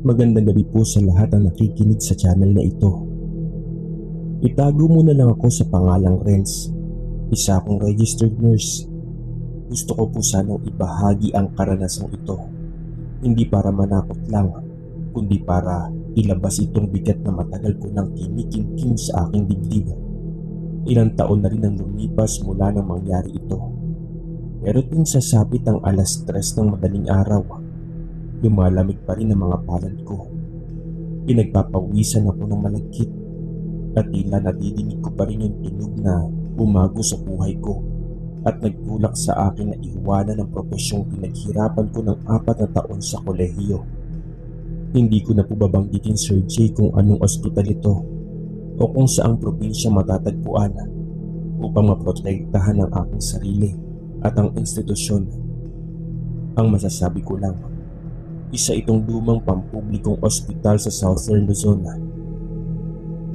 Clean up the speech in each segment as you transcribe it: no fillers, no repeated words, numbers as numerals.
Magandang gabi po sa lahat ng nakikinig sa channel na ito. Itago mo na lang ako sa pangalang Renz. Isa akong registered nurse. Gusto ko po sanang ibahagi ang karanasang ito. Hindi para manakot lang, kundi para ilabas itong bigat na matagal ko nang kinikimkim sa aking dibdib. Ilang taon na rin ang lumipas mula nang mangyari ito. Pero tuwing sasapit ang 3:00 ng madaling araw, lumalamig pa rin ang mga palad ko. Pinagpapawisan ako ng malagkit at tila nadidinig ko pa rin yung tunog na umago sa buhay ko at nagtulak sa akin na iwanan ang profesyong pinaghirapan ko ng 4 na taon sa kolehiyo. Hindi ko na po babanggitin, Sir Jay, kung anong ospital ito o kung saang probinsya matatagpuan upang maprotektahan ang aking sarili at ang institusyon. Ang masasabi ko lang, isa itong lumang pampublikong ospital sa Southern Luzon.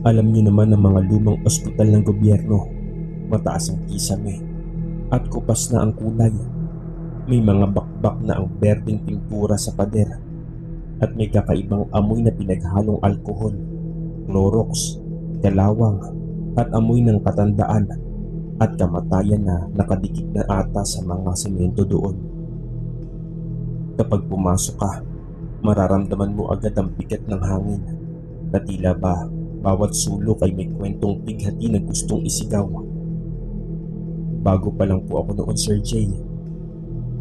Alam niyo naman ang mga lumang ospital ng gobyerno, mataas ang kisame at kupas na ang kulay. May mga bakbak na ang berdeng pintura sa pader at may kakaibang amoy na pinaghalong alkohol, Clorox, kalawang at amoy ng katandaan at kamatayan na nakadikit na ata sa mga semento doon. Kapag pumasok ka, mararamdaman mo agad ang bigat ng hangin na tila ba bawat sulok ay may kwentong bighati na gustong isigaw. Bago pa lang po ako noon, Sir Jay.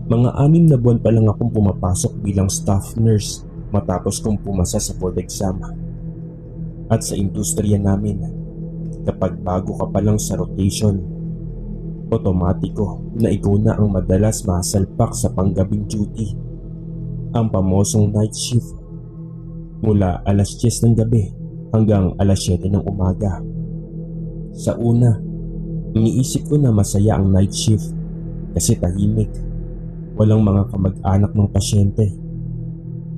Mga 6 na buwan pa lang akong pumapasok bilang staff nurse matapos kong pumasa sa board exam. At sa industriya namin, kapag bago ka pa lang sa rotation, otomatiko na ikaw na ang madalas masalpak sa panggabing duty, ang pamosong night shift mula 10:00 ng gabi hanggang 7:00 ng umaga. Sa una, iniisip ko na masaya ang night shift kasi tahimik, walang mga kamag-anak ng pasyente,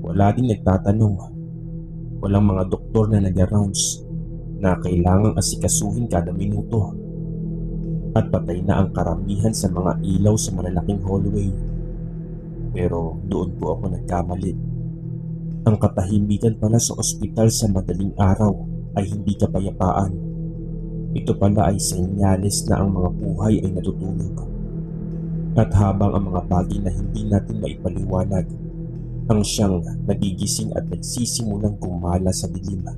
wala ding nagtatanong, walang mga doktor na nag-rounds na kailangang asikasuhin kada minuto, at patay na ang karamihan sa mga ilaw sa malalaking hallway. Pero doon po ako nagkamali. Ang katahimikan pala sa ospital sa madaling araw ay hindi kapayapaan. Ito pala ay senyales na ang mga buhay ay natutulog. At habang ang mga bagay na hindi natin maipaliwanag ang siyang nagigising at nagsisimulang gumala sa dilim.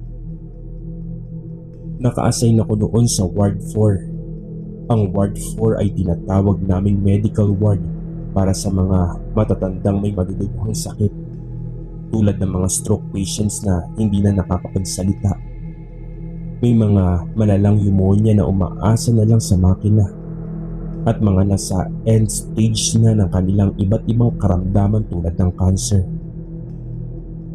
Naka-assign ako noon sa Ward 4. Ang Ward 4 ay tinatawag naming medical ward para sa mga matatandang may madudubhang sakit tulad ng mga stroke patients na hindi na nakakapagsalita. May mga malalang pneumonia na umaasa na lang sa makina at mga nasa end stage na ng kanilang iba't ibang karamdaman tulad ng cancer.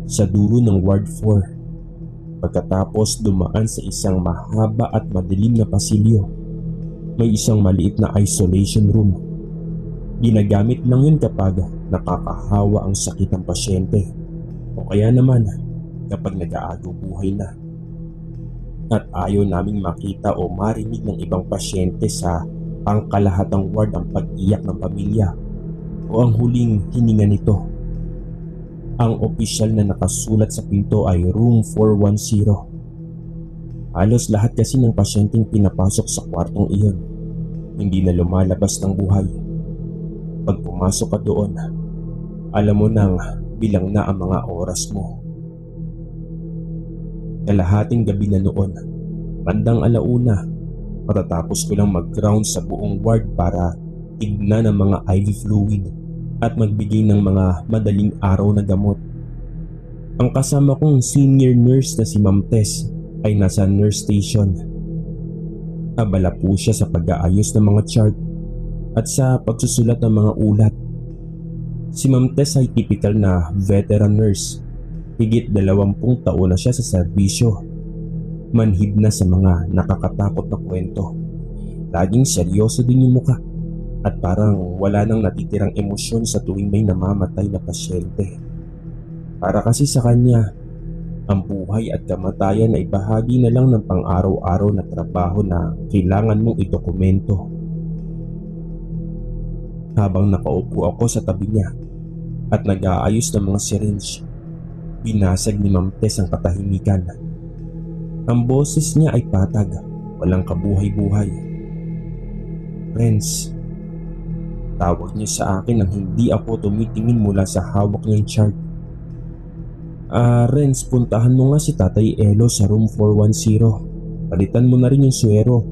Sa dulo ng Ward 4, pagkatapos dumaan sa isang mahaba at madilim na pasilyo, may isang maliit na isolation room. Ginagamit lang yun kapag nakakahawa ang sakit ng pasyente o kaya naman kapag nag-aagaw buhay na. At ayaw naming makita o marinig ng ibang pasyente sa pangkalahatang ward ang pag-iyak ng pamilya o ang huling hininga nito. Ang opisyal na nakasulat sa pinto ay Room 410. Halos lahat kasi ng pasyenteng pinapasok sa kwartong iyon hindi na lumalabas ng buhay. Pag pumasok ka doon, alam mo nang bilang na ang mga oras mo. Kalahating gabi na noon, bandang 1:00, matatapos ko lang mag-ground sa buong ward para tignan ng mga IV fluid at magbigay ng mga madaling araw na gamot. Ang kasama kong senior nurse na si Ma'am Tess ay nasa nurse station. Abala po siya sa pag-aayos ng mga chart at sa pagsusulat ng mga ulat. Si Ma'am Tess ay typical na veteran nurse. Higit 20 taon na siya sa serbisyo. Manhid na sa mga nakakatakot na kwento. Laging seryoso din yung muka at parang wala nang natitirang emosyon sa tuwing may namamatay na pasyente. Para kasi sa kanya, ang buhay at kamatayan ay bahagi na lang ng pang-araw-araw na trabaho na kailangan mong idokumento. Habang nakaupo ako sa tabi niya at nag-aayos ng mga syringe, Binasag ni Ma'am Tess ang katahimikan. Ang boses niya ay patag, walang kabuhay-buhay. "Renz," tawag niya sa akin nang hindi ako tumitingin mula sa hawak niyang chart. Renz, puntahan mo nga si Tatay Elo sa room 410. Palitan mo na rin yung suwero.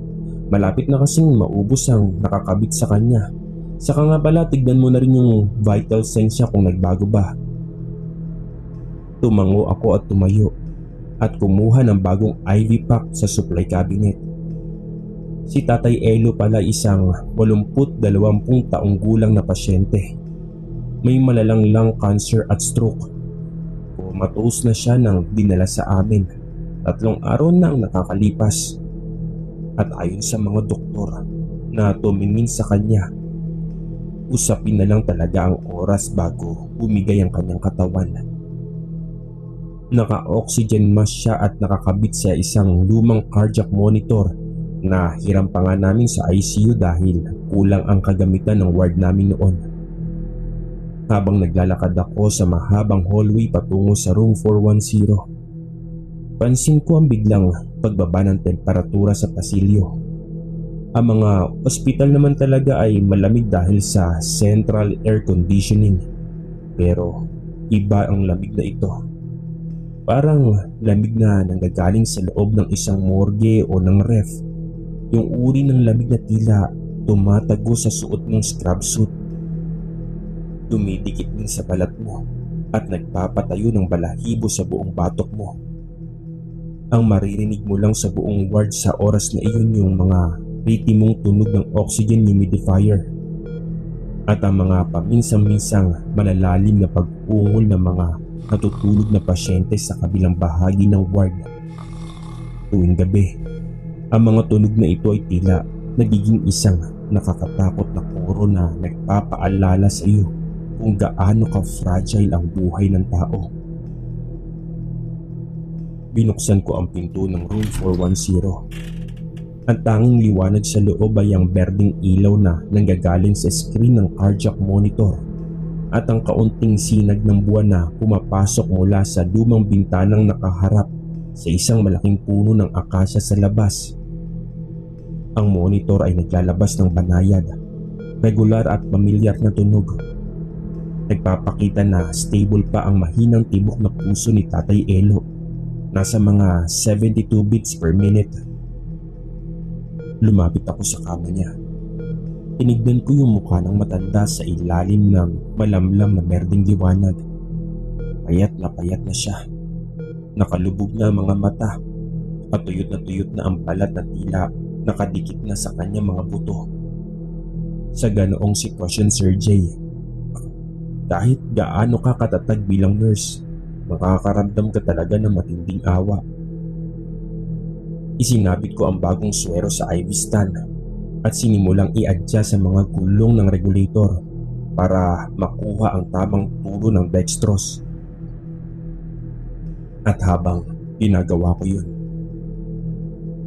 Malapit na kasing maubos ang nakakabit sa kanya. Saka nga pala, tignan mo na rin yung vital signs niya kung nagbago ba." Tumango ako at tumayo at kumuha ng bagong IV pack sa supply cabinet. Si Tatay Elo pala isang 82 taong gulang na pasyente. May malalang lung cancer at stroke. Comatose na siya nang dinala sa amin. 3 araw na ang nakakalipas. At ayon sa mga doktor na tumingin sa kanya, usapin na lang talaga ang oras bago bumigay ang kanyang katawan. Naka-oxygen mask siya at nakakabit sa isang lumang cardiac monitor na hiram pa nga namin sa ICU dahil kulang ang kagamitan ng ward namin noon. Habang naglalakad ako sa mahabang hallway patungo sa room 410, pansin ko ang biglang pagbaba ng temperatura sa pasilyo. Ang mga ospital naman talaga ay malamig dahil sa central air conditioning, pero iba ang lamig na ito. Parang lamig na nanggagaling sa loob ng isang morgue o ng ref. Yung uri ng lamig na tila tumatago sa suot ng scrub suit. Dumidikit din sa balat mo at nagpapatayo ng balahibo sa buong batok mo. Ang maririnig mo lang sa buong ward sa oras na iyon yung mga ritimong tunog ng oxygen humidifier at ang mga paminsan-minsang malalalim na pag-ungol ng mga natutulog na pasyente sa kabilang bahagi ng ward. Tuwing gabi, ang mga tunog na ito ay tila nagiging isang nakakatakot na koro na nagpapaalala sa iyo kung gaano ka-fragile ang buhay ng tao. Binuksan ko ang pinto ng room 410. Ang tanging liwanag sa loob ay ang berdeng ilaw na nanggagaling sa screen ng cardiac monitor at ang kaunting sinag ng buwan na pumapasok mula sa lumang bintanang nakaharap sa isang malaking puno ng akasya sa labas. Ang monitor ay naglalabas ng banayad, regular at pamilyar na tunog. Nagpapakita na stable pa ang mahinang tibok na puso ni Tatay Elo. Nasa mga 72 beats per minute. Lumapit ako sa kama niya. Tinignan ko yung mukha ng matanda sa ilalim ng malamlam na berdeng liwanag. Payat na siya. Nakalubog na ang mga mata. Patuyot na ang balat na tila nakadikit na sa kanya mga buto. Sa ganoong sitwasyon, Sir Jay, kahit gaano ka katatag bilang nurse, makakaramdam ka talaga ng matinding awa. Isinabit ko ang bagong suwero sa IV stand at sinimulang i-adjust sa mga gulong ng regulator para makuha ang tamang tulo ng dextrose. At habang ginagawa ko yun,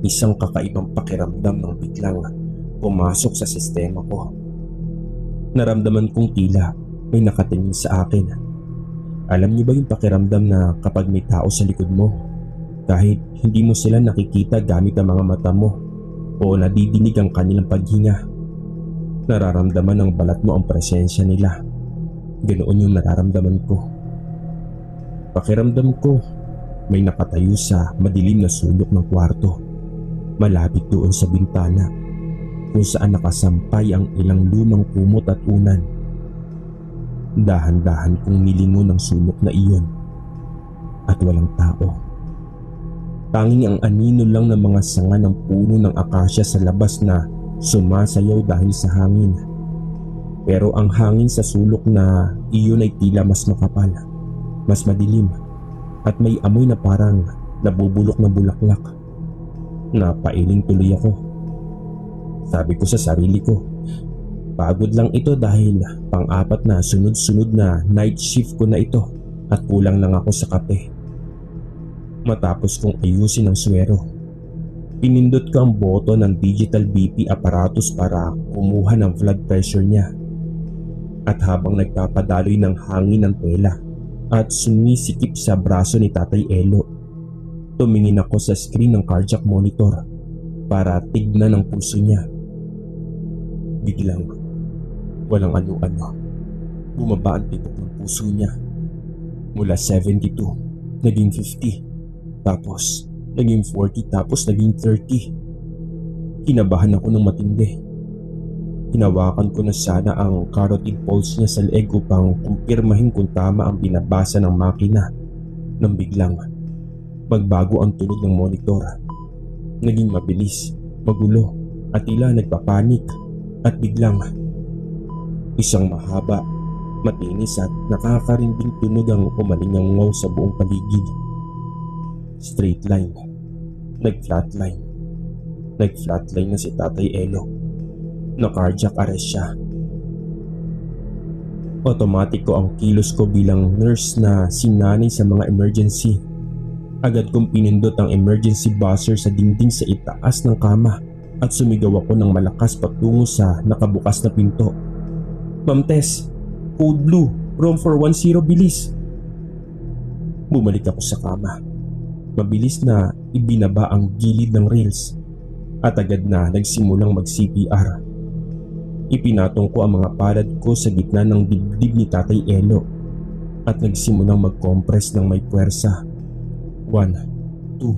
isang kakaibang pakiramdam ng biglang pumasok sa sistema ko. Naramdaman kong tila may nakatingin sa akin. Alam niyo ba yung pakiramdam na kapag may tao sa likod mo, kahit hindi mo sila nakikita gamit ang mga mata mo o nadidinig ang kanilang paghinga, nararamdaman ng balat mo ang presensya nila. Ganoon yung nararamdaman ko. Pakiramdam ko may nakatayo sa madilim na sulok ng kwarto, malapit doon sa bintana kung saan nakasampay ang ilang lumang kumot at unan. Dahan-dahan kong nilingon ang sulok na iyon at walang tao. Tanging ang anino lang ng mga sanga ng puno ng akasya sa labas na sumasayaw dahil sa hangin. Pero ang hangin sa sulok na iyon ay tila mas makapal, mas madilim at may amoy na parang nabubulok na bulaklak. Napailing tuloy ako. Sabi ko sa sarili ko, pagod lang ito dahil pang-apat na sunod-sunod na night shift ko na ito at kulang lang ako sa kape. Matapos kong ayusin ang suwero, pinindot ko ang boto ng digital BP apparatus para kumuha ng blood pressure niya. At habang nagpapadaloy ng hangin ng tela, at sumisikip sa braso ni Tatay Elo. Tumingin ako sa screen ng cardiac monitor para tignan ang pulso niya. Biglang, walang ano-ano, bumaba ang tibok ng puso niya. Mula 72, naging 50, tapos naging 40, tapos naging 30. Kinabahan ako ng matindi. Hinawakan ko na sana ang carotid pulse niya sa leeg upang kumpirmahin kung tama ang binabasa ng makina nang biglang magbago ang tunog ng monitor. Naging mabilis, magulo at tila nagpapanik at biglang isang mahaba, matinis at nakakarinding tunog ang umalingaw sa buong paligid. Straight line, nag-flatline na si Tatay Elo. Na-cardiac arrest siya. Otomatiko ang kilos ko bilang nurse na sinanay sa mga emergency. Agad kong pinindot ang emergency buzzer sa dingding sa itaas ng kama at sumigaw ako ng malakas patungo sa nakabukas na pinto. "Ma'am Tess, code blue, room 410, bilis." Bumalik ako sa kama. Mabilis na ibinaba ang gilid ng rails at agad na nagsimulang mag-CPR. Ipinatong ko ang mga palad ko sa gitna ng dibdib ni Tatay Elo at nagsimulang mag-compress ng may puwersa. 1, 2,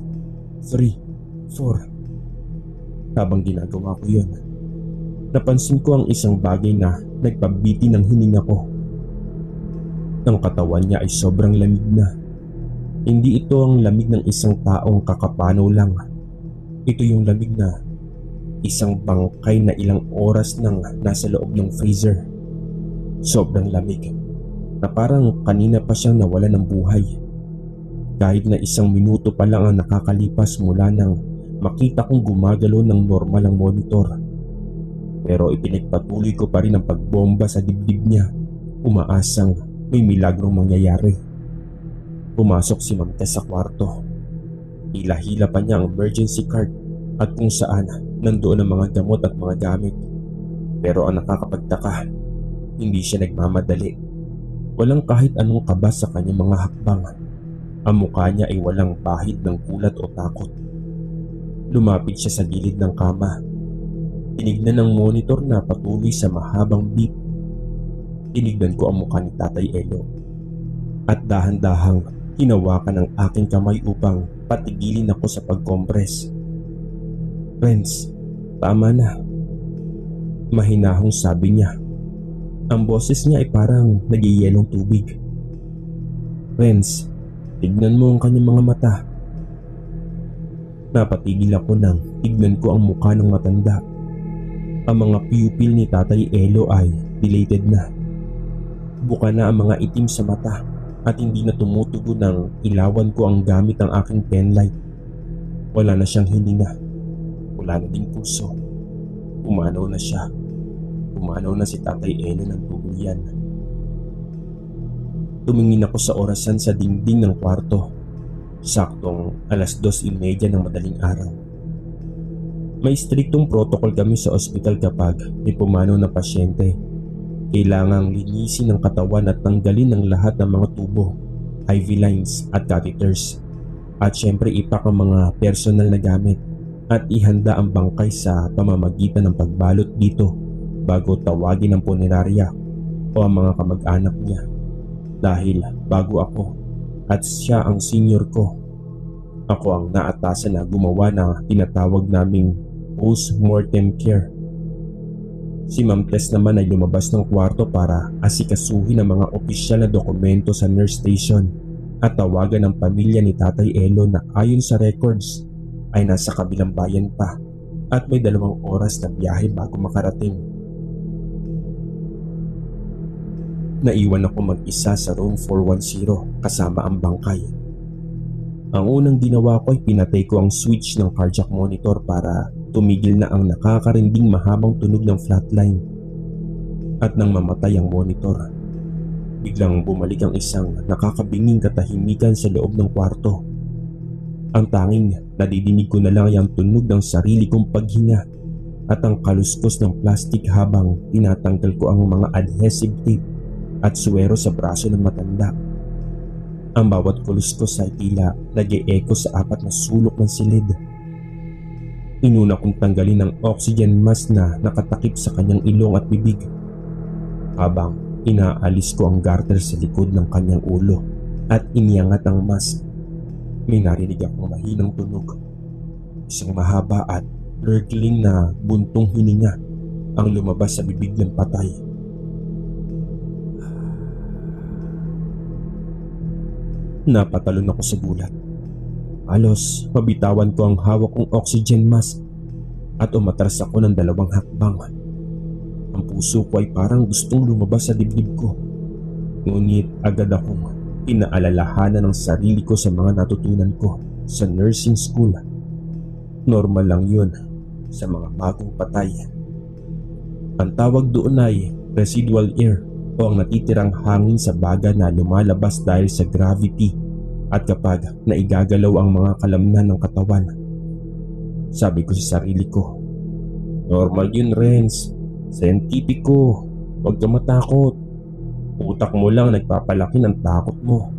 3, 4. Habang ginagawa ko yun, napansin ko ang isang bagay na nagpabiti ng hininga ko. Ang katawan niya ay sobrang lamig na. Hindi ito ang lamig ng isang taong kakapanaw lang. Ito yung lamig na isang bangkay na ilang oras nang nasa loob ng freezer. Sobrang lamig na parang kanina pa siyang nawala ng buhay. Kahit na isang minuto pa lang ang nakakalipas mula nang makita kong gumagalaw ng normal ang monitor. Pero ipinagpatuloy ko pa rin ang pagbomba sa dibdib niya, umaasang may milagrong mangyayari. Pumasok si Ma'am Tess sa kwarto. Hila-hila pa niya ang emergency card at kung saan nandoon ang mga gamot at mga gamit. Pero ang nakakapagtaka, hindi siya nagmamadali. Walang kahit anong kaba sa kanyang mga hakbang. Ang mukha niya ay walang bahid ng kulat o takot. Lumapit siya sa gilid ng kama. Tinignan ng monitor na patuloy sa mahabang beep. Tinignan ko ang mukha ni Tatay Elo at dahan-dahang hinawakan ang aking kamay upang patigilin ako sa pag-compress. "Friends, tama na," mahinahong sabi niya. Ang boses niya ay parang nagyayelong tubig. "Friends, tignan mo ang kanyang mga mata." Napatigil ako nang tignan ko ang mukha ng matanda. Ang mga pupil ni Tatay Elo ay dilated na. Buka na ang mga itim sa mata at hindi na tumutugo nang ilawan ko ang gamit ng aking penlight. Wala na siyang hininga. Wala na ding puso. Pumanaw na siya. Pumanaw na si Tatay Elo ng tuluyan. Tumingin ako sa orasan sa dingding ng kwarto. Saktong 2:30 ng madaling araw. May striktong protocol kami sa ospital kapag may pumanaw na pasyente. Kailangang linisin ang katawan at tanggalin ang lahat ng mga tubo, IV lines at catheters. At syempre ipak ang mga personal na gamit at ihanda ang bangkay sa pamamagitan ng pagbalot dito bago tawagin ang punerarya o ang mga kamag-anak niya. Dahil bago ako at siya ang senior ko, ako ang naatasan na gumawa ng tinatawag naming post-mortem care. Si Ma'am Tess naman ay lumabas ng kwarto para asikasuhin ang mga opisyal na dokumento sa nurse station at tawagan ang pamilya ni Tatay Elo na ayon sa records ay nasa kabilang bayan pa at may 2 oras na biyahe bago makarating. Naiwan ako mag-isa sa room 410 kasama ang bangkay. Ang unang ginawa ko ay pinatay ko ang switch ng cardiac monitor para tumigil na ang nakakarinding mahabang tunog ng flatline. At nang mamatay ang monitor, biglang bumalik ang isang nakakabinging katahimikan sa loob ng kwarto. Ang tanging nadidinig ko na lang ay ang tunog ng sarili kong paghinga at ang kaluskos ng plastic habang tinatanggal ko ang mga adhesive tape at suwero sa braso ng matanda. Ang bawat kulos ay tila nag-e-echo sa apat na sulok ng silid. Inuna kong tanggalin ang oxygen mask na nakatakip sa kanyang ilong at bibig. Habang inaalis ko ang garter sa likod ng kanyang ulo at iniangat ang mask, may narinig akong mahinang tunog. Isang mahaba at gurgling na buntong hininga ang lumabas sa bibig ng patay. Napatalon ako sa gulat. Halos mabitawan ko ang hawak kong oxygen mask at umatras ako ng 2 hakbang. Ang puso ko ay parang gustong lumabas sa dibdib ko. Ngunit agad akong pinaalalahanan ng sarili ko sa mga natutunan ko sa nursing school. Normal lang yun sa mga bagong patay. Ang tawag doon ay residual air o ang natitirang hangin sa baga na lumalabas dahil sa gravity at kapag naigagalaw ang mga kalamnan ng katawan. Sabi ko sa sarili ko, normal yun, Renz. Scientifico, huwag ka matakot. Utak mo lang nagpapalaki ng takot mo.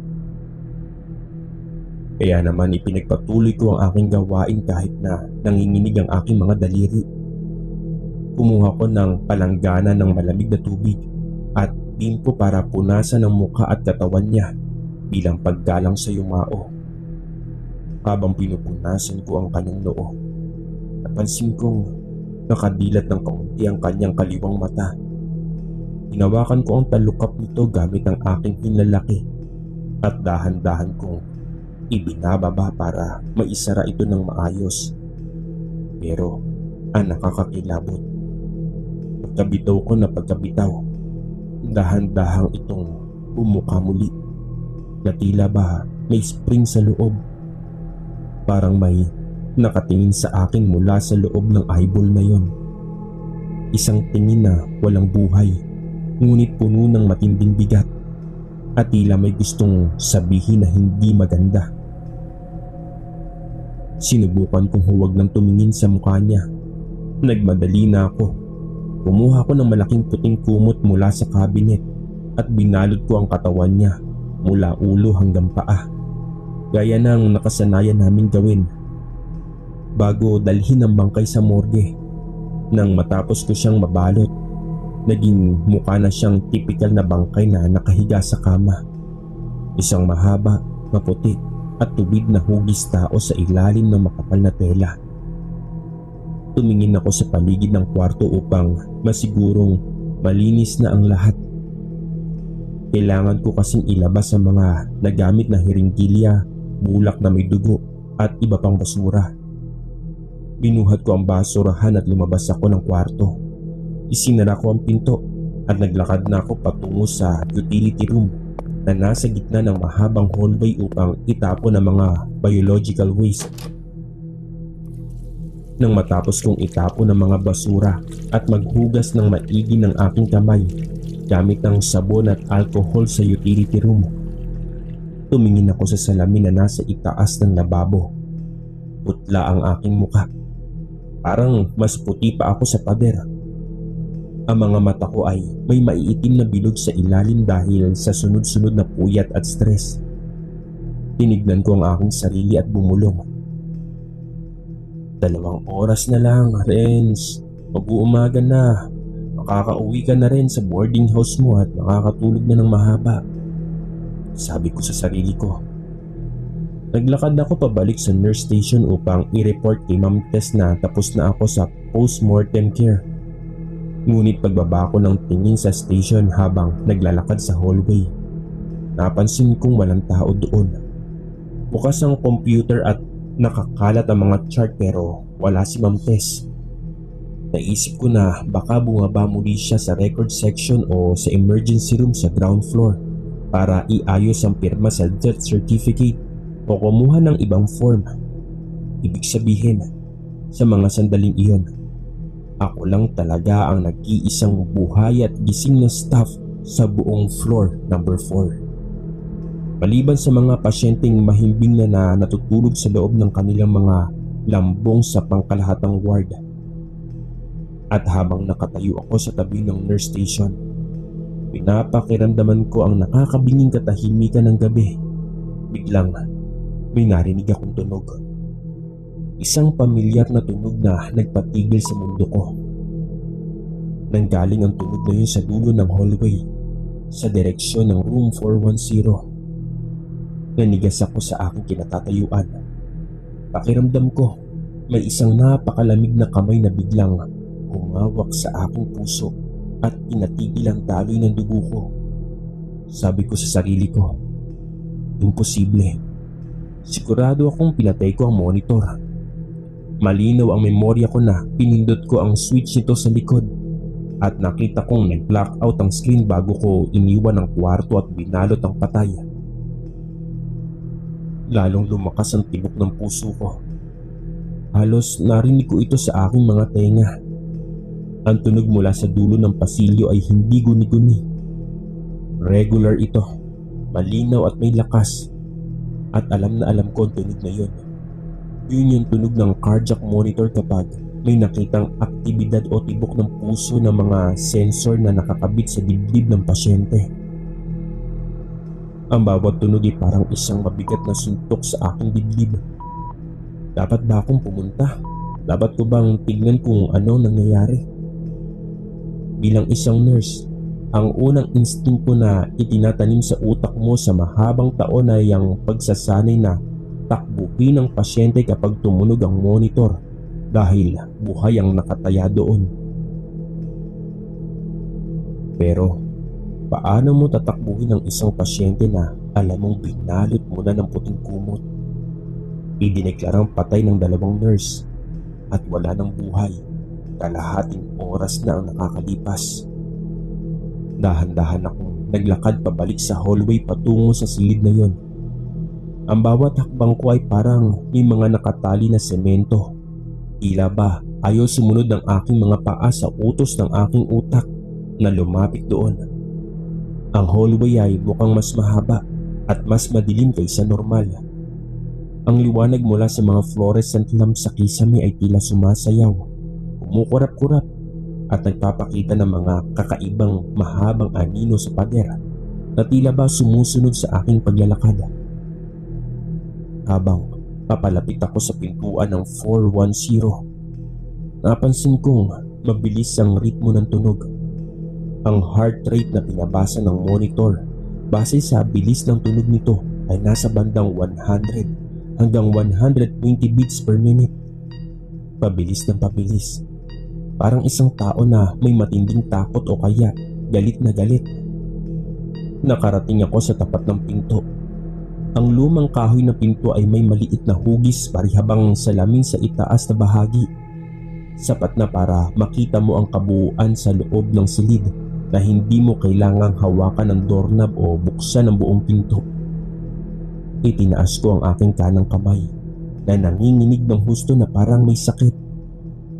Kaya naman ipinagpatuloy ko ang aking gawain kahit na nanginginig ang aking mga daliri. Kumuha ko ng palanggana ng malamig na tubig at timpo para punasan ang mukha at katawan niya bilang paggalang sa yumao. Habang pinupunasan ko ang kanyang noo, napansin kong nakadilat ng kaunti ang kanyang kaliwang mata. Hinawakan ko ang talukap nito gamit ang aking hinlalaki at dahan-dahan kong ibinababa para maisara ito ng maayos. Pero ang nakakakilabot, pagkabitaw ko na pagkabitaw, dahan-dahang itong bumuka muli na tila ba may spring sa loob. Parang may nakatingin sa akin mula sa loob ng eyeball na yon. Isang tingin na walang buhay, ngunit puno ng matinding bigat at tila may gustong sabihin na hindi maganda. Sinubukan kong huwag nang tumingin sa mukha niya. Nagmadali na ako. Kumuha ko ng malaking puting kumot mula sa cabinet at binalot ko ang katawan niya mula ulo hanggang paa, gaya ng nakasanayan naming gawin bago dalhin ang bangkay sa morgue. Nang matapos ko siyang mabalot, naging mukha na siyang tipikal na bangkay na nakahiga sa kama. Isang mahaba, maputi at tubig na hugis tao sa ilalim ng makapal na tela. Tumingin ako sa paligid ng kwarto upang masigurong malinis na ang lahat. Kailangan ko kasing ilabas ang mga nagamit na hiringgilya, bulak na may dugo at iba pang basura. Binuhat ko ang basurahan at lumabas ako ng kwarto. Isinara ko ang pinto at naglakad na ako patungo sa utility room na nasa gitna ng mahabang hallway upang itapon ang mga biological waste. Nang matapos kong itapon ang mga basura at maghugas ng maigi ng aking kamay gamit ng sabon at alcohol sa utility room, tumingin ako sa salamin na nasa itaas ng lababo. Putla ang aking mukha. Parang mas puti pa ako sa pader. Ang mga mata ko ay may maiitim na bilog sa ilalim dahil sa sunod-sunod na puyat at stress. Tinignan ko ang aking sarili at bumulong. 2 oras na lang, Renz. Mag-uumaga na. Makakauwi ka na rin sa boarding house mo at makakatulog na ng mahaba, sabi ko sa sarili ko. Naglakad ako pabalik sa nurse station upang i-report kay Ma'am Tess na tapos na ako sa post-mortem care. Ngunit pagbaba ko ng tingin sa station habang naglalakad sa hallway, napansin kong walang tao doon. Bukas ang computer at nakakalat ang mga chart pero wala si Ma'am Tess. Naisip ko na baka bumaba muli siya sa record section o sa emergency room sa ground floor para iayos ang pirma sa death certificate o kumuha ng ibang form. Ibig sabihin, sa mga sandaling iyon, ako lang talaga ang nag-iisang buhay at gising na staff sa buong floor number 4. Maliban sa mga pasyenteng mahimbing na natutulog sa loob ng kanilang mga lambong sa pangkalahatang ward. At habang nakatayo ako sa tabi ng nurse station, pinapakiramdaman ko ang nakakabinging katahimikan ng gabi. biglang may narinig akong tunog. Isang pamilyar na tunog na nagpatigil sa mundo ko. Nanggaling ang tunog na yun sa dulo ng hallway, sa direksyon ng room 410. Nanigas ako sa aking kinatatayuan. Pakiramdam ko, may isang napakalamig na kamay na biglang humawak sa aking puso at pinatigil ang daloy ng dugo ko. Sabi ko sa sarili ko, imposible. Sigurado akong pinatay ko ang monitor. Malinaw ang memorya ko na pinindot ko ang switch nito sa likod at nakita kong nag-blackout ang screen bago ko iniwan ang kwarto at binalot ang patay. Lalong lumakas ang tibok ng puso ko. Halos narinig ko ito sa aking mga tenga. Ang tunog mula sa dulo ng pasilyo ay hindi guni-guni. Regular ito, malinaw at may lakas. At alam na alam ko ang tunog na yun. Yun yung tunog ng cardiac monitor kapag may nakitang aktibidad o tibok ng puso ng mga sensor na nakakabit sa dibdib ng pasyente. Ang bawat tunog ay parang isang mabigat na suntok sa aking dibdib. Dapat ba akong pumunta? Dapat ko bang tignan kung ano nangyayari? Bilang isang nurse, ang unang instinto na itinatanim sa utak mo sa mahabang taon ay ang pagsasanay na takbuhin ang pasyente kapag tumunog ang monitor dahil buhay ang nakataya doon. Pero paano mo tatakbuhin ang isang pasyente na alam mong binalot mo na ng puting kumot? Idineklarang patay ng 2 nurse at wala ng buhay. Kalahating oras na ang nakakalipas. Dahan-dahan akong naglakad pabalik sa hallway patungo sa silid na yon. Ang bawat hakbang ko ay parang may mga nakatali na semento. Tila ba ayaw sumunod ng aking mga paa sa utos ng aking utak na lumapit doon. Ang hallway ay mukhang mas mahaba at mas madilim kaysa normal. Ang liwanag mula sa mga fluorescent lamps sa kisame ay tila sumasayaw, kumukurap-kurap at nagpapakita ng mga kakaibang mahabang anino sa pader na tila ba sumusunod sa aking paglalakad. Habang papalapit ako sa pintuan ng 410, napansin kong mabilis ang ritmo ng tunog. Ang heart rate na pinabasa ng monitor base sa bilis ng tunog nito ay nasa bandang 100 hanggang 120 beats per minute. Pabilis ng pabilis. Parang isang tao na may matinding takot o kaya galit na galit. Nakarating ako sa tapat ng pinto. Ang lumang kahoy na pinto ay may maliit na hugis parihabang salamin sa itaas na bahagi. Sapat na para makita mo ang kabuuan sa loob ng silid na hindi mo kailangang hawakan ng doorknob o buksan ang buong pinto. Itinaas ko ang aking kanang kamay na nanginginig ng husto na parang may sakit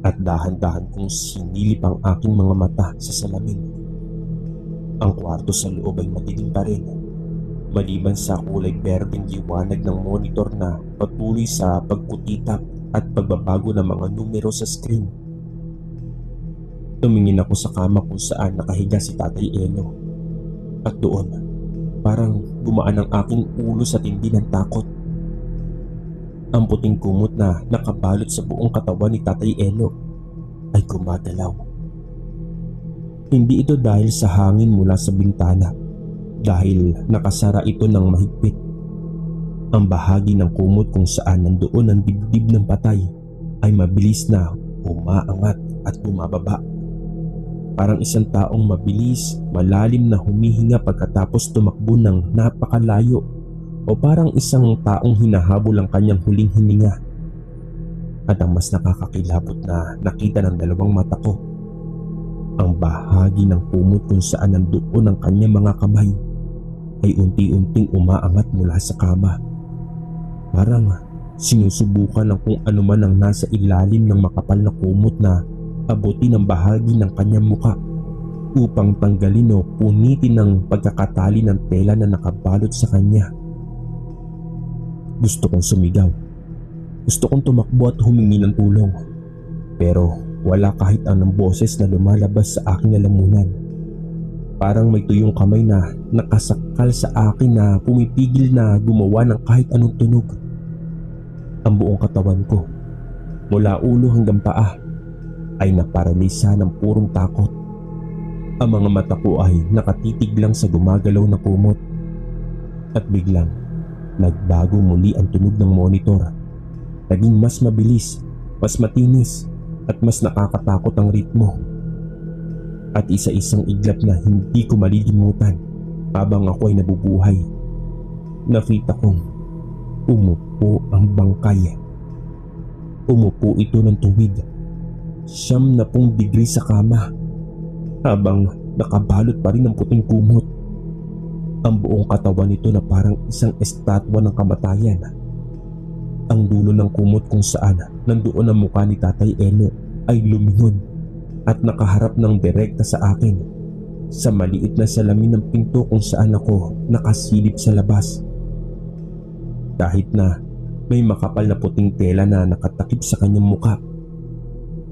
at dahan-dahan kong sinilip ang aking mga mata sa salamin. Ang kwarto sa loob ay madilim pa rin, maliban sa kulay berdeng liwanag ng monitor na patuloy sa pagkutitap at pagbabago ng mga numero sa screen. Tumingin ako sa kama kung saan nakahiga si Tatay Elo at doon parang gumaan ang aking ulo sa tindi ng takot. Ang puting kumot na nakabalot sa buong katawan ni Tatay Elo ay gumagalaw. Hindi ito dahil sa hangin mula sa bintana, dahil nakasara ito ng mahigpit. Ang bahagi ng kumot kung saan nandoon ang dibdib ng patay ay mabilis na umaangat at bumababa. Parang isang taong mabilis, malalim na humihinga pagkatapos tumakbo ng napakalayo, o parang isang taong hinahabol ang kanyang huling hininga. At ang mas nakakakilabot na nakita ng 2 mata ko, ang bahagi ng kumot kung saan nandoon ang kanyang mga kamay ay unti-unting umaangat mula sa kama. Parang sinusubukan ng kung ano man ang nasa ilalim ng makapal na kumot na abutin ang bahagi ng kanyang muka upang tanggalin o punitin ang pagkakatali ng tela na nakabalot sa kanya. Gusto kong sumigaw. Gusto kong tumakbo at humingi ng tulong. Pero wala kahit anong boses na lumalabas sa aking lalamunan. Parang may tuyong kamay na nakasakal sa akin na pumipigil na gumawa ng kahit anong tunog. Ang buong katawan ko, mula ulo hanggang paa, ay naparalisa ng purong takot. Ang mga mata ko ay nakatitig lang sa gumagalaw na kumot. At biglang, nagbago muli ang tunog ng monitor. Naging mas mabilis, mas matinis, at mas nakakatakot ang ritmo. At isa-isang iglap na hindi ko malilimutan habang ako ay nabubuhay. Nakita kong umupo ang bangkay. Umupo ito ng tuwid, 90 degree sa kama, habang nakabalot pa rin ng puting kumot. Ang buong katawan nito na parang isang estatwa ng kamatayan. Ang dulo ng kumot kung saan nandoon ang mukha ni Tatay Elo ay lumingon at nakaharap ng direkta sa akin sa maliit na salamin ng pinto kung saan ako nakasilip sa labas. Kahit na may makapal na puting tela na nakatakip sa kanyang mukha,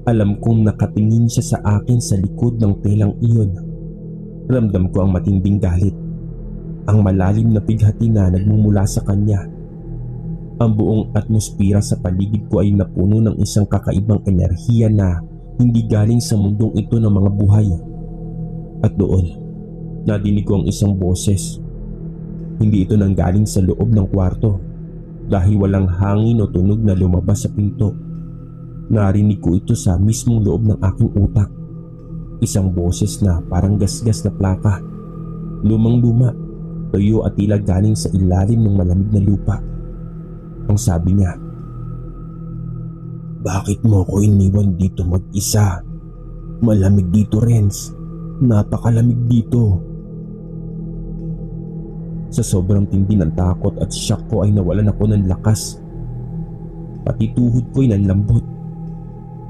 alam kong nakatingin siya sa akin sa likod ng telang iyon. Ramdam ko ang matinding galit, ang malalim na pighati na nagmumula sa kanya. Ang buong atmosphere sa paligid ko ay napuno ng isang kakaibang enerhiya na hindi galing sa mundong ito ng mga buhay. At doon, nadinig ko ang isang boses. Hindi ito nanggaling sa loob ng kwarto dahil walang hangin o tunog na lumabas sa pinto. Narinig ko ito sa mismong loob ng aking utak. Isang boses na parang gasgas na plaka. Lumang-luma, tuyo at tila galing sa ilalim ng malamig na lupa. Ang sabi niya, "Bakit mo ko iniwan dito mag-isa? Malamig dito, Renz. Napakalamig dito." Sa sobrang tindi ng takot at shock ko ay nawalan ako ng lakas. Pati tuhod ko'y nanlambot.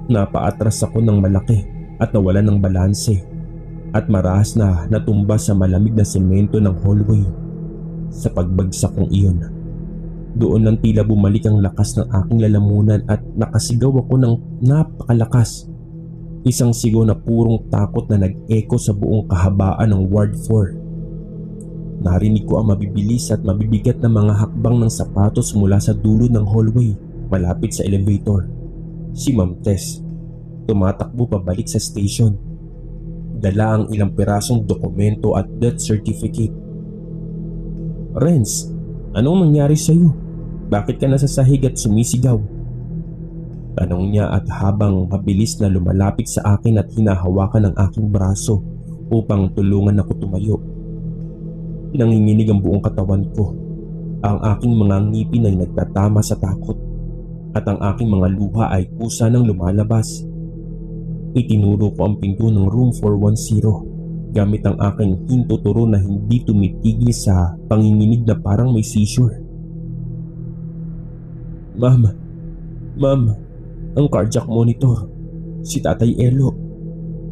Napaatras ako ng malaki at nawalan ng balanse at marahas na natumba sa malamig na semento ng hallway. Sa pagbagsak kong iyon, doon nang tila bumalik ang lakas ng aking lalamunan at nakasigaw ako ng napakalakas. Isang sigaw na purong takot na nag-echo sa buong kahabaan ng Ward 4. Narinig ko ang mabibilis at mabibigat na mga hakbang ng sapatos mula sa dulo ng hallway malapit sa elevator. Si Ma'am Tess, tumatakbo pabalik sa station. Dala ang ilang pirasong dokumento at death certificate. "Renz, anong nangyari sa'yo? Bakit ka nasa sahig at sumisigaw?" Tanong niya at habang mabilis na lumalapit sa akin at hinahawakan ang aking braso upang tulungan ako tumayo. Nanginginig ang buong katawan ko. Ang aking mga ngipin ay nagtatama sa takot at ang aking mga luha ay kusa nang lumalabas. Itinuro ko ang pinto ng room 410 gamit ang aking hintuturo na hindi tumitigil sa panginginig na parang may seizure. Ma'am, ang cardiac monitor, si Tatay Elo.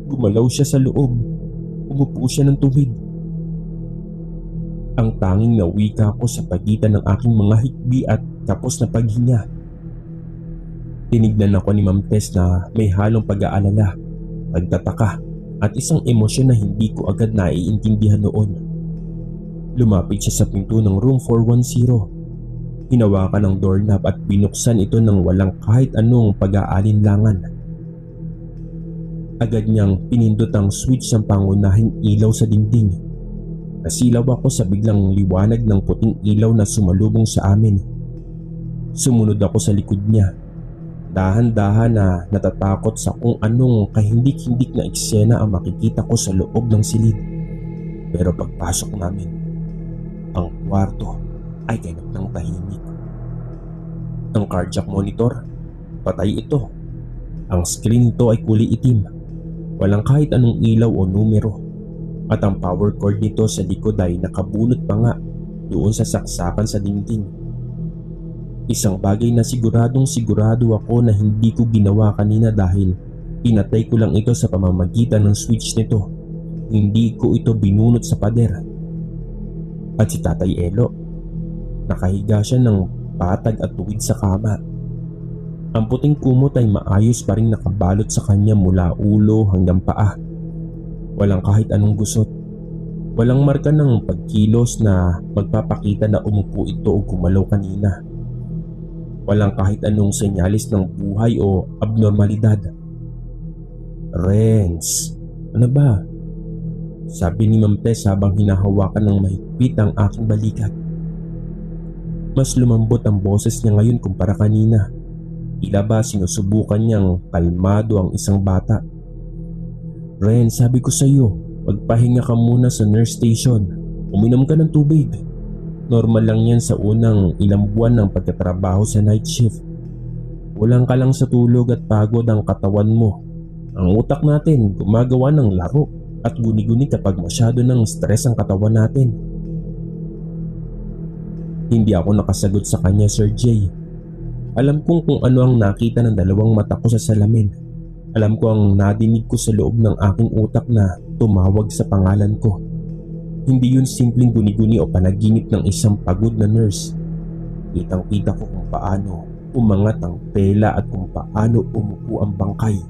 Gumalaw siya sa loob. Umupo siya ng tuwid." Ang tanging na wika ko sa pagitan ng aking mga hikbi at tapos na paghinga. Tinignan ako ni Ma'am Tess na may halong pag-aalala, pagtataka at isang emosyon na hindi ko agad naiintindihan noon. Lumapit siya sa pinto ng room 410. Hinawakan ang doorknob at binuksan ito ng walang kahit anong pag-aalinlangan. Agad niyang pinindot ang switch ng pangunahing ilaw sa dingding. Nasilaw ako sa biglang liwanag ng puting ilaw na sumalubong sa amin. Sumunod ako sa likod niya. Dahan-dahan na natatakot sa kung anong kahindik-hindik na eksena ang makikita ko sa loob ng silid. Pero pagpasok namin, ang kwarto ay ganap ng tahimik. Ang cardiac monitor, patay ito. Ang screen nito ay kulay itim. Walang kahit anong ilaw o numero. At ang power cord nito sa likod ay nakabunot pa nga doon sa saksakan sa dingding. Isang bagay na sigurado ako na hindi ko ginawa kanina dahil pinatay ko lang ito sa pamamagitan ng switch nito. Hindi ko ito binunot sa pader. At si Tatay Elo, nakahiga siya ng patag at tuwid sa kama. Ang puting kumot ay maayos pa rin nakabalot sa kanya mula ulo hanggang paa. Walang kahit anong gusot. Walang marka ng pagkilos na magpapakita na umupo ito o gumalaw kanina. Walang kahit anong senyalis ng buhay o abnormalidad. "Renz, ano ba?" sabi ni Ma'am Tess habang hinahawakan ng mahigpit ang aking balikat. Mas lumambot ang boses niya ngayon kumpara kanina. Tila ba sinusubukan niyang kalmado ang isang bata. "Ren, sabi ko sa iyo, magpahinga ka muna sa nurse station. Uminom ka ng tubig. Normal lang yan sa unang ilang buwan ng pagtatrabaho sa night shift. Kulang ka lang sa tulog at pagod ang katawan mo. Ang utak natin gumagawa ng laro at guni-guni kapag masyado ng stress ang katawan natin." Hindi ako nakasagot sa kanya, Sir Jay. Alam kong kung ano ang nakita ng dalawang mata ko sa salamin. Alam ko ang nadinig ko sa loob ng aking utak na tumawag sa pangalan ko. Hindi yun simpleng guni-guni o panaginip ng isang pagod na nurse. Kitang-kita ko kung paano umangat ang tela at kung paano umupo ang bangkay.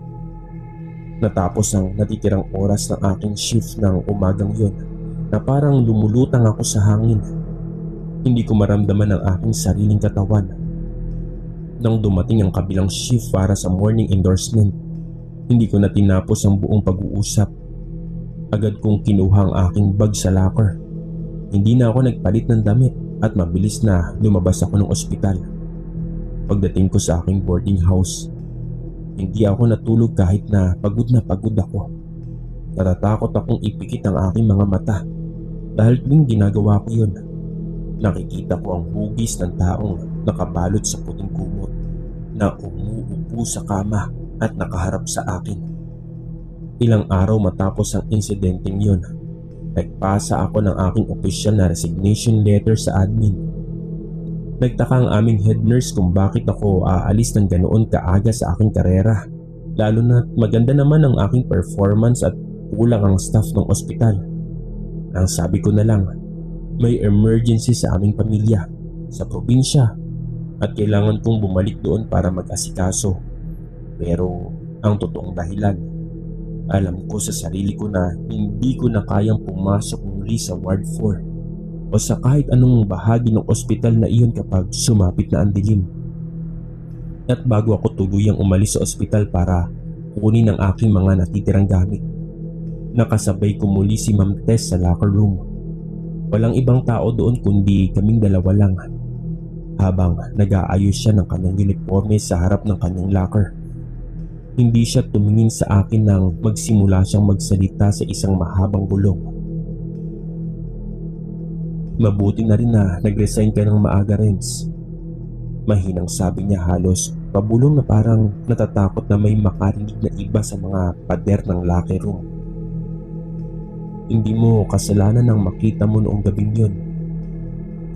Natapos ang natitirang oras ng aking shift ng umagang yun na parang lumulutang ako sa hangin. Hindi ko maramdaman ang aking sariling katawan. Nang dumating ang kabilang shift para sa morning endorsement, hindi ko na tinapos ang buong pag-uusap. Agad kong kinuha ang aking bag sa locker. Hindi na ako nagpalit ng damit at mabilis na lumabas ako ng ospital. Pagdating ko sa aking boarding house, hindi ako natulog kahit na pagod ako. Natatakot akong ipikit ang aking mga mata dahil tuwing ginagawa ko yun, nakikita ko ang hugis ng taong nakabalot sa puting kumot na umuupo sa kama at nakaharap sa akin. Ilang araw matapos ang insidenteng yun, nagpasa ako ng aking opisyal na resignation letter sa admin. Nagtaka ang aming head nurse kung bakit ako aalis ng ganoon kaaga sa aking karera, lalo na maganda naman ang aking performance at kulang ang staff ng ospital. Ang sabi ko na lang, may emergency sa aming pamilya sa probinsya at kailangan kong bumalik doon para mag-asikaso. Pero ang totoong dahilan, alam ko sa sarili ko na hindi ko na kayang pumasok muli sa Ward 4 o sa kahit anong bahagi ng ospital na iyon kapag sumapit na ang dilim. At bago ako tuluyang umalis sa ospital para kunin ang aking mga natitirang gamit, nakasabay ko muli si Ma'am Tess sa locker room. Walang ibang tao doon kundi kaming dalawa lang. Habang nag-aayos siya ng kanyang uniforme sa harap ng kanyang locker, hindi siya tumingin sa akin nang magsimula siyang magsalita sa isang mahabang bulong. "Mabuti na rin na nag-resign ka ng maaga, Renz." Mahinang sabi niya, halos pabulong na parang natatakot na may makarinig na iba sa mga pader ng locker room. "Hindi mo kasalanan nang makita mo noong gabing yun.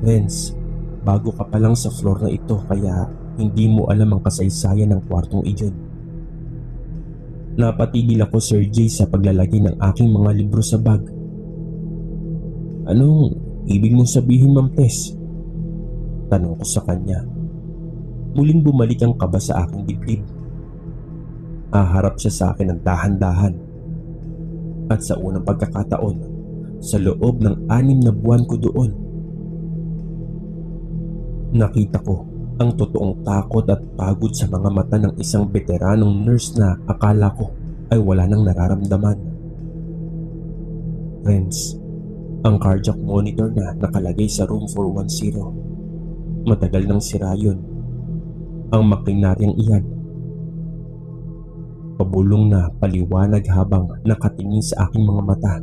Renz, bago ka pa lang sa floor na ito kaya hindi mo alam ang kasaysayan ng kwartong iyon." Napatigil ako, Sir Jay, sa paglalagay ng aking mga libro sa bag. "Anong ibig mong sabihin, Ma'am Tess?" tanong ko sa kanya. Muling bumalik ang kaba sa aking dibdib. Haharap siya sa akin ng dahan-dahan. At sa unang pagkakataon, sa loob ng 6 na buwan ko doon, nakita ko ang totoong takot at pagod sa mga mata ng isang veteranong nurse na akala ko ay wala nang nararamdaman. Friends, ang cardiac monitor na nakalagay sa room 410. Matagal nang sira yun. Ang makinaryang iyan, pabulong na paliwanag habang nakatingin sa aking mga mata.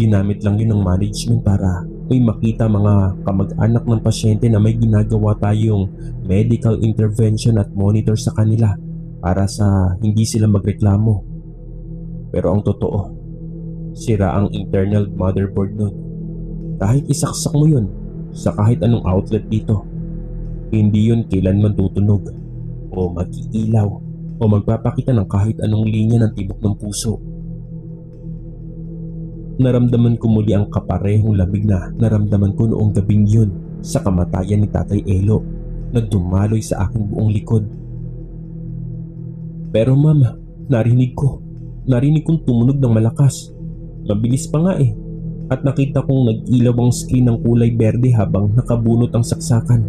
Ginamit lang yun ng management para may makita mga kamag-anak ng pasyente na may ginagawa tayong medical intervention at monitor sa kanila para sa hindi sila magreklamo. Pero ang totoo, sira ang internal motherboard nun. Kahit isaksak mo yun sa kahit anong outlet dito, hindi yun kailanman tutunog o mag-iilaw o magpapakita ng kahit anong linya ng tibok ng puso. Naramdaman ko muli ang kaparehong lamig na naramdaman ko noong gabing yun sa kamatayan ni Tatay Elo na dumaloy sa aking buong likod. "Pero ma'am, narinig kong tumunog ng malakas. Mabilis pa nga eh. at nakita kong nag-ilaw ang screen ng kulay berde habang nakabunot ang saksakan.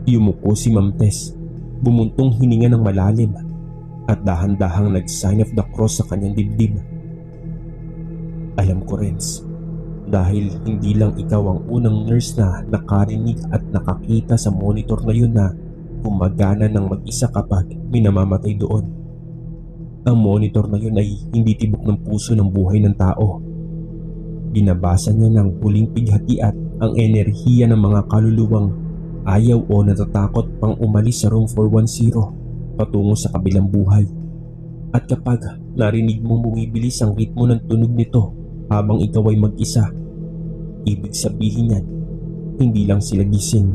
Yumuko si Ma'am Tess, bumuntong hininga ng malalim at dahan-dahang nag-sign of the cross sa kanyang dibdib. Alam ko, Renz, dahil hindi lang ikaw ang unang nurse na nakarinig at nakakita sa monitor ngayon na gumagana ng mag-isa kapag minamamatay doon. Ang monitor na yun ay hindi tibok ng puso ng buhay ng tao. Binabasa niya ng huling pighati at ang enerhiya ng mga kaluluwang ayaw o natatakot pang umalis sa room 410 patungo sa kabilang buhay. At kapag narinig mong bumibilis ang ritmo ng tunog nito habang ikaw ay mag-isa, ibig sabihin niyan, hindi lang sila gising,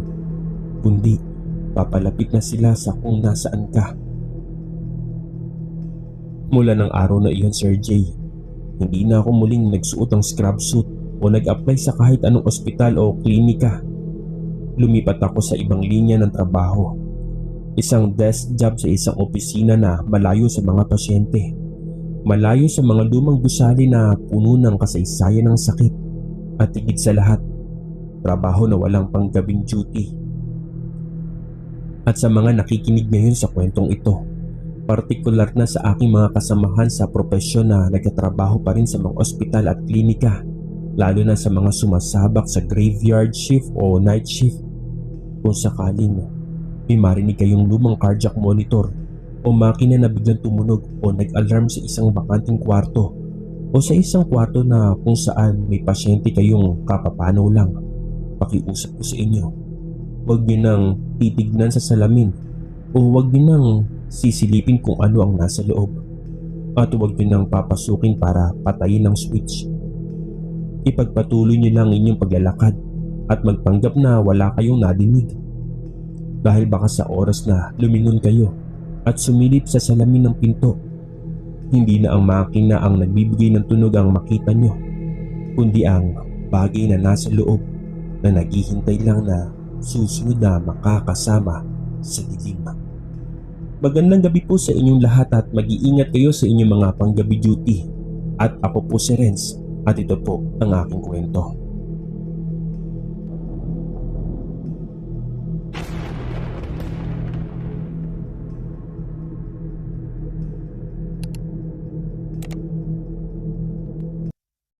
kundi papalapit na sila sa kung nasaan ka. Mula ng araw na iyon, Sir Jay, hindi na ako muling nagsuot ng scrub suit o nag-apply sa kahit anong ospital o klinika. Lumipat ako sa ibang linya ng trabaho. Isang desk job sa isang opisina na malayo sa mga pasyente. Malayo sa mga lumang gusali na puno ng kasaysayan ng sakit. At higit sa lahat, trabaho na walang panggabing duty. At sa mga nakikinig ngayon sa kwentong ito, partikular na sa aking mga kasamahan sa propesyon na nagtatrabaho pa rin sa mga ospital at klinika, lalo na sa mga sumasabak sa graveyard shift o night shift. Kung sakaling may marinig kayong lumang cardiac monitor o makina na biglang tumunog o nag-alarm sa isang bakanting kwarto o sa isang kwarto na kung saan may pasyente kayong kapapanaw lang, pakiusap ko sa inyo, huwag niyo nang titignan sa salamin o huwag niyo nang sisilipin kung ano ang nasa loob at huwag niyo nang papasukin para patayin ang switch. Ipagpatuloy niyo lang inyong paglalakad at magpanggap na wala kayong nadinig, dahil baka sa oras na lumingon kayo at sumilip sa salamin ng pinto, hindi na ang makina ang nagbibigay ng tunog ang makita nyo, kundi ang bagay na nasa loob na naghihintay lang na susunod na makakasama sa dilim. Magandang gabi po sa inyong lahat at mag-iingat kayo sa inyong mga panggabi duty. At ako po si Renz at ito po ang aking kwento.